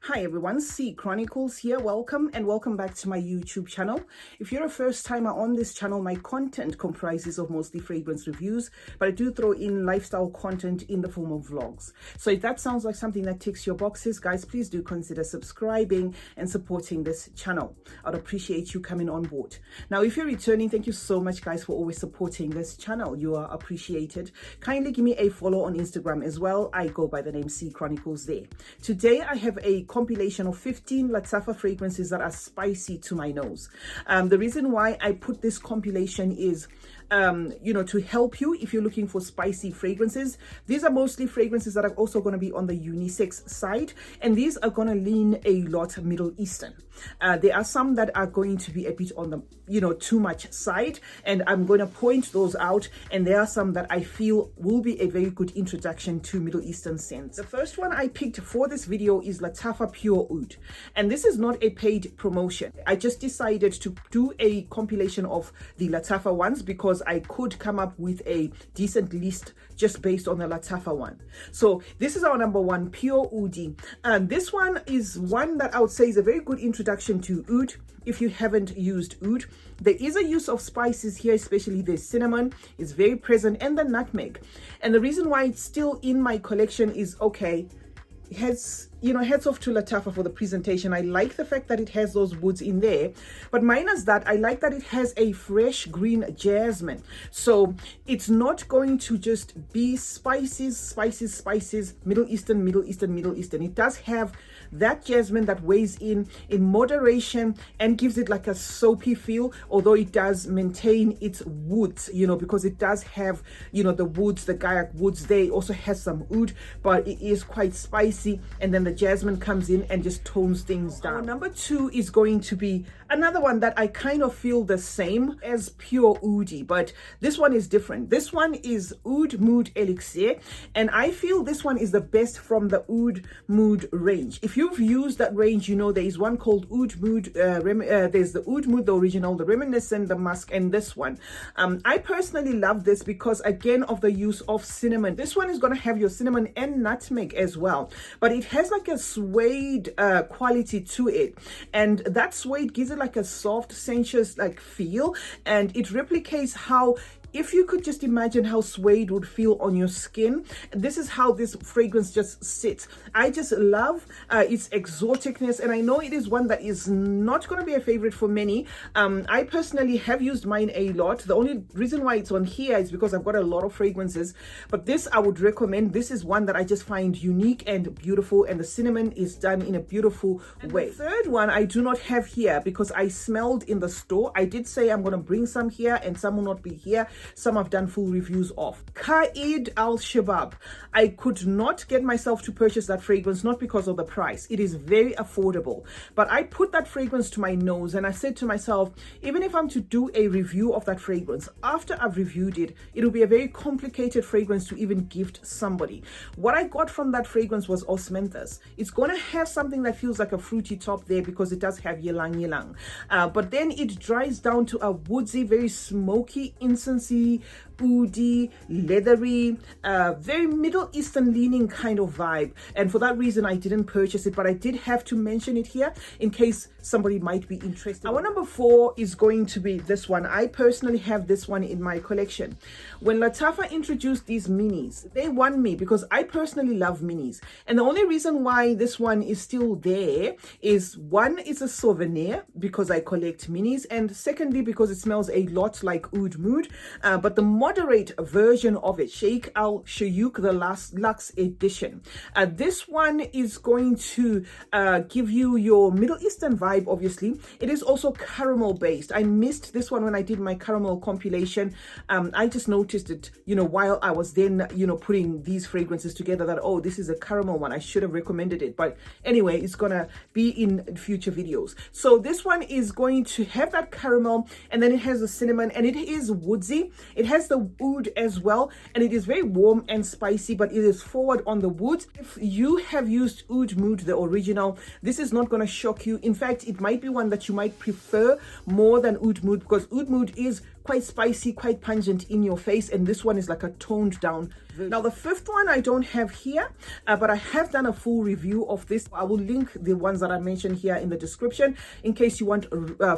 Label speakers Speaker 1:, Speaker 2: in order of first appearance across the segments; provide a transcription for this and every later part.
Speaker 1: Hi everyone, CeeChronicles here. Welcome and welcome back to my YouTube channel. If you're a first timer on this channel, my content comprises of mostly fragrance reviews, but I do throw in lifestyle content in the form of vlogs. So if that sounds like something that ticks your boxes, guys, please do consider subscribing and supporting this channel. I'd appreciate you coming on board. Now, if you're returning, thank you so much, guys, for always supporting this channel. You are appreciated. Kindly give me a follow on Instagram as well. I go by the name CeeChronicles there. Today, I have a compilation of 15 Lattafa fragrances that are spicy to my nose. The reason why I put this compilation is to help you if you're looking for spicy fragrances. These are mostly fragrances that are also going to be on the unisex side, and these are going to lean a lot Middle Eastern. There are some that are going to be a bit on the too much side, and I'm going to point those out, and there are some that I feel will be a very good introduction to Middle Eastern scents. The first one I picked for this video is Lattafa Pure Oud, and this is not a paid promotion. I just decided to do a compilation of the Lattafa ones because I could come up with a decent list just based on the Lattafa one. So this is our number one, Pure Oudi, and this one is one that I would say is a very good introduction to Oud if you haven't used Oud. There is a use of spices here, especially the cinnamon is very present, and the nutmeg. And the reason why it's still in my collection is, okay, it has, heads off to Lattafa for the presentation. I like the fact that it has those woods in there, but minus that, I like that it has a fresh green jasmine. So it's not going to just be spices, Middle Eastern. It does have that jasmine that weighs in moderation and gives it like a soapy feel, although it does maintain its woods, because it does have, the woods, the Gaiac woods. They also has some oud, but it is quite spicy, and then the jasmine comes in and just tones things down. Number two is going to be another one that I kind of feel the same as Pure Oudi, but this one is different. This one is Oud Mood Elixir, and I feel this one is the best from the Oud Mood range. If you've used that range, there is one called Oud Mood, there's the Oud Mood, the original, the reminiscent, the musk, and this one. I personally love this because, again, of the use of cinnamon. This one is going to have your cinnamon and nutmeg as well, but it has like a suede quality to it, and that suede gives it like a soft, sensuous like feel, and it replicates how, if you could just imagine how suede would feel on your skin, this is how this fragrance just sits. I just love its exoticness, and I know it is one that is not going to be a favorite for many. I personally have used mine a lot. The only reason why it's on here is because I've got a lot of fragrances, but this I would recommend. This is one that I just find unique and beautiful, and the cinnamon is done in a beautiful way. The third one I do not have here because I smelled in the store. I did say I'm going to bring some here and some will not be here. Some I've done full reviews of. Khaid Al Shabab. I could not get myself to purchase that fragrance, not because of the price. It is very affordable, but I put that fragrance to my nose and I said to myself, even if I'm to do a review of that fragrance, after I've reviewed it, it'll be a very complicated fragrance to even gift somebody. What I got from that fragrance was osmanthus. It's going to have something that feels like a fruity top there because it does have ylang, but then it dries down to a woodsy, very smoky, incensey, oudi, leathery, very Middle Eastern leaning kind of vibe, and for that reason I didn't purchase it, but I did have to mention it here in case somebody might be interested. Our number four is going to be this one. I personally have this one in my collection. When Lattafa introduced these minis, they won me because I personally love minis, and the only reason why this one is still there is, one, it's a souvenir because I collect minis, and secondly because it smells a lot like Oud Mood, but the moderate version of it, Sheikh Shuyukh, the Luxe edition. This one is going to give you your Middle Eastern vibe, obviously. It is also caramel based. I missed this one when I did my caramel compilation. I just noticed it, while I was then, putting these fragrances together, that, oh, this is a caramel one. I should have recommended it. But anyway, it's going to be in future videos. So this one is going to have that caramel, and then it has the cinnamon, and it is woodsy. It has the oud as well, and it is very warm and spicy, but it is forward on the wood. If you have used Oud Mood, the original, this is not going to shock you. In fact, it might be one that you might prefer more than Oud Mood, because Oud Mood is quite spicy, quite pungent in your face, and this one is like a toned down version. Now the fifth one I don't have here, but I have done a full review of this. I will link the ones that I mentioned here in the description in case you want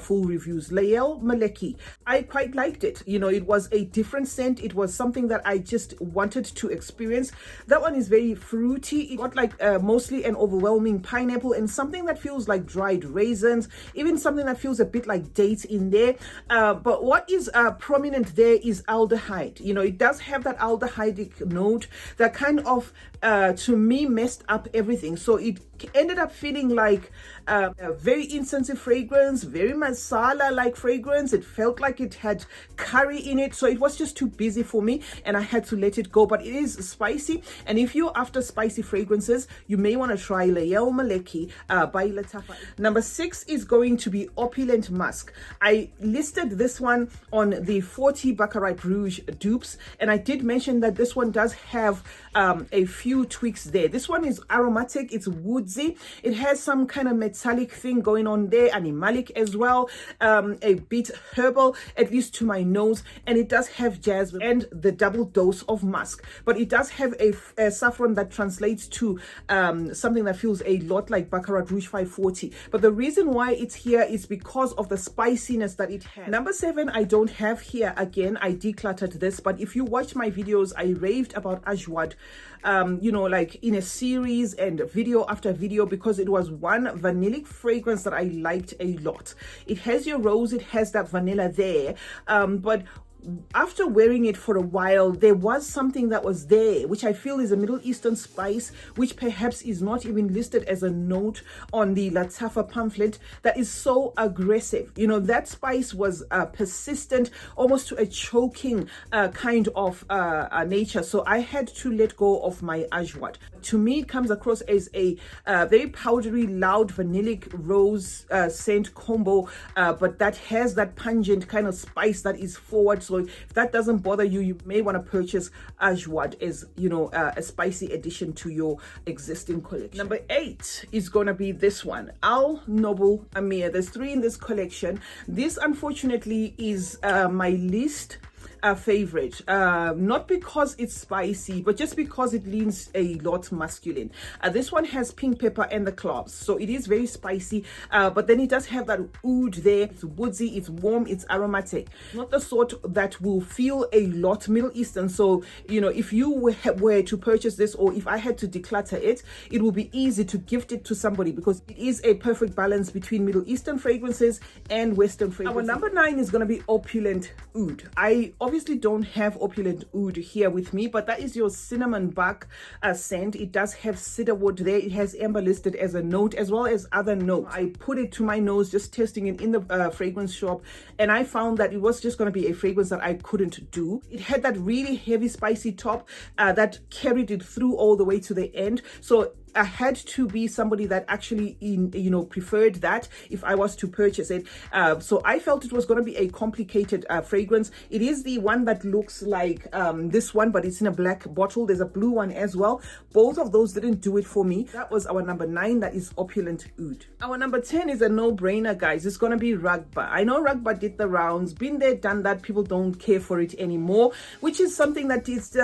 Speaker 1: full reviews. Lail Maleki, I quite liked it. You know, it was a different scent. It was something that I just wanted to experience. That one is very fruity. It got like mostly an overwhelming pineapple and something that feels like dried raisins, even something that feels a bit like dates in there. But what is prominent there is aldehyde. You know, it does have that aldehydic note that kind of to me messed up everything. So it ended up feeling like a very incensive fragrance, very masala like fragrance. It felt like it had curry in it, so it was just too busy for me and I had to let it go. But it is spicy, and if you're after spicy fragrances, you may want to try Lail Maleki by Lattafa. Number 6 is going to be Opulent Musk. I listed this one on the 40 Baccarat Rouge dupes, and I did mention that this one does have a few tweaks there. This one is aromatic, it's woodsy, it has some kind of metallic thing going on there, animalic as well, a bit herbal, at least to my nose, and it does have jasmine and the double dose of musk, but it does have a saffron that translates to something that feels a lot like Baccarat Rouge 540. But the reason why it's here is because of the spiciness that it has. Number 7 I don't have here. Again, I decluttered this, but if you watch my videos, I raved about Ajwad, you know, like in a series and video after video, because it was one vanillic fragrance that I liked a lot. It has your rose, it has that vanilla there, but after wearing it for a while, there was something that was there, which I feel is a Middle Eastern spice, which perhaps is not even listed as a note on the Lattafa pamphlet, that is so aggressive. You know, that spice was persistent, almost to a choking kind of nature. So I had to let go of my Ajwad. To me, it comes across as a very powdery, loud, vanillic rose scent combo, but that has that pungent kind of spice that is forward. So if that doesn't bother you, you may want to purchase Ajwad as, you know, a spicy addition to your existing collection. Number 8 is going to be this one, Oud Mood Ameer. There's 3 in this collection. This, unfortunately, is my least favorite, not because it's spicy, but just because it leans a lot masculine. This one has pink pepper and the cloves, so it is very spicy, but then it does have that oud there. It's woodsy, it's warm, it's aromatic, not the sort that will feel a lot Middle Eastern. So, you know, if you were to purchase this, or if I had to declutter it, it will be easy to gift it to somebody, because it is a perfect balance between Middle Eastern fragrances and Western fragrances. Our number 9 is going to be Opulent Oud. I obviously don't have Opulent Oud here with me, but that is your cinnamon bark scent. It does have cedarwood there. It has amber listed as a note, as well as other notes. I put it to my nose just testing it in the fragrance shop, and I found that it was just going to be a fragrance that I couldn't do. It had that really heavy spicy top that carried it through all the way to the end. So I had to be somebody that actually, you know, preferred that if I was to purchase it. So I felt it was going to be a complicated fragrance. It is the one that looks like this one, but it's in a black bottle. There's a blue one as well. Both of those didn't do it for me. That was our number 9. That is Opulent Oud. Our number 10 is a no-brainer, guys. It's going to be Raghba. I know Raghba did the rounds, been there, done that. People don't care for it anymore, which is something that is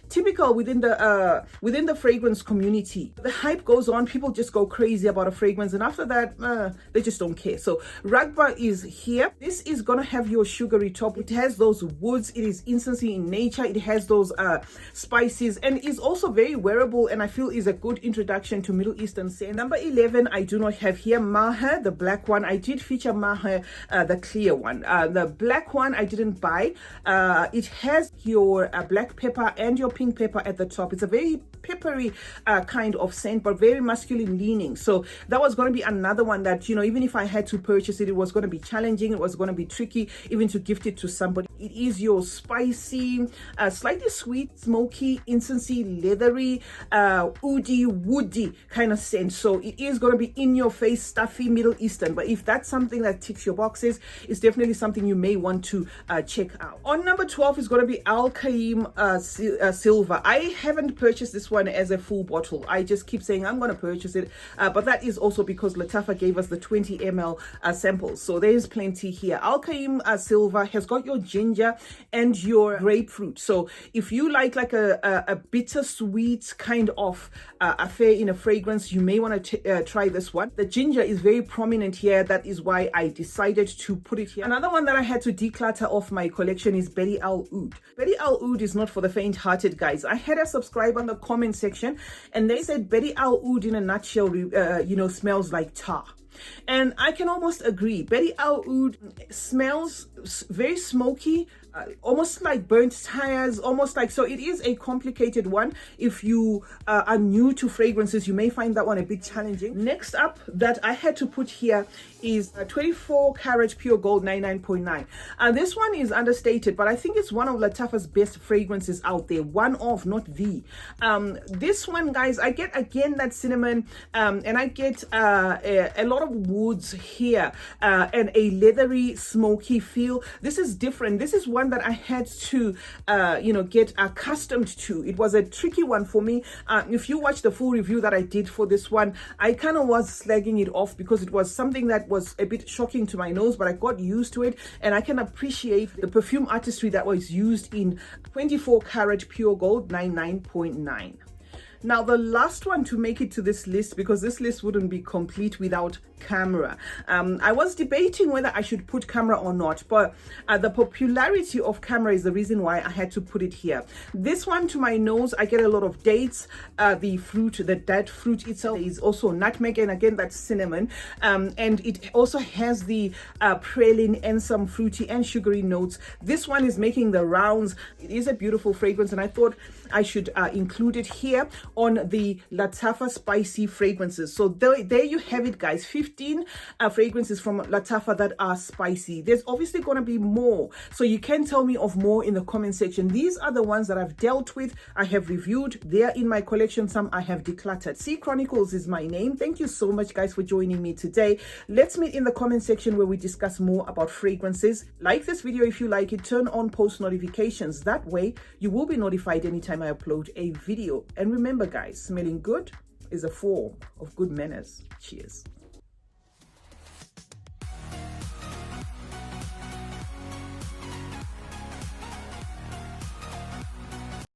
Speaker 1: typical within the fragrance community. The hype goes on, people just go crazy about a fragrance, and after that they just don't care. So Raghba is here. This is gonna have your sugary top. It has those woods, it is incensey in nature, it has those spices, and is also very wearable, and I feel is a good introduction to Middle Eastern scent. Number 11 I do not have here. Maahir, the black one. I did feature Maahir, the clear one. The black one I didn't buy. It has your black pepper and your pink pepper at the top. It's a very peppery kind of scent, but very masculine leaning. So that was going to be another one that, you know, even if I had to purchase it, it was going to be challenging. It was going to be tricky even to gift it to somebody. It is your spicy, slightly sweet, smoky, incensey, leathery, oudi, woody kind of scent. So it is going to be in your face, stuffy, Middle Eastern. But if that's something that ticks your boxes, it's definitely something you may want to check out. On number 12 is going to be Al Qaim Silver. I haven't purchased this one as a full bottle. I just keep keep saying I'm going to purchase it, but that is also because Lattafa gave us the 20 ml samples, so there's plenty here. Alkaim Silver has got your ginger and your grapefruit, so if you like a bittersweet kind of affair in a fragrance, you may want to try this one. The ginger is very prominent here, that is why I decided to put it here. Another one that I had to declutter off my collection is Betty Oud. Betty Oud is not for the faint-hearted, guys. I had a subscriber in the comment section and they said Betty Oud in a nutshell smells like tar. And I can almost agree. Betty Oud smells very smoky, almost like burnt tires, almost like, so it is a complicated one. If you are new to fragrances, you may find that one a bit challenging. Next up that I had to put here is 24 karat pure gold 99.9. This one is understated, but I think it's one of Lattafa's best fragrances out there. One of, not the. This one, guys, I get again that cinnamon, and I get a lot of woods here, and a leathery smoky feel. This is different. This is one that I had to get accustomed to. It was a tricky one for me. If you watch the full review that I did for this one, I kind of was slagging it off because it was something that was a bit shocking to my nose, but I got used to it, and I can appreciate the perfume artistry that was used in 24 karat pure gold 99.9. Now, the last one to make it to this list, because this list wouldn't be complete without Camera. I was debating whether I should put Camera or not, but the popularity of Camera is the reason why I had to put it here. This one, to my nose, I get a lot of dates, the fruit, the dead fruit itself is also nutmeg, and again, that's cinnamon. And it also has the praline and some fruity and sugary notes. This one is making the rounds. It is a beautiful fragrance, and I thought I should include it here on the Lattafa spicy fragrances. So there you have it, guys. 15 fragrances from Lattafa that are spicy. There's obviously going to be more, so you can tell me of more in the comment section. These are the ones that I've dealt with, I have reviewed. They're in my collection. Some I have decluttered. CeeChronicles is my name. Thank you so much, guys, for joining me today. Let's meet in the comment section where we discuss more about fragrances. Like this video if you like it. Turn on post notifications. That way you will be notified anytime I upload a video. And remember, guys, smelling good is a form of good manners. Cheers.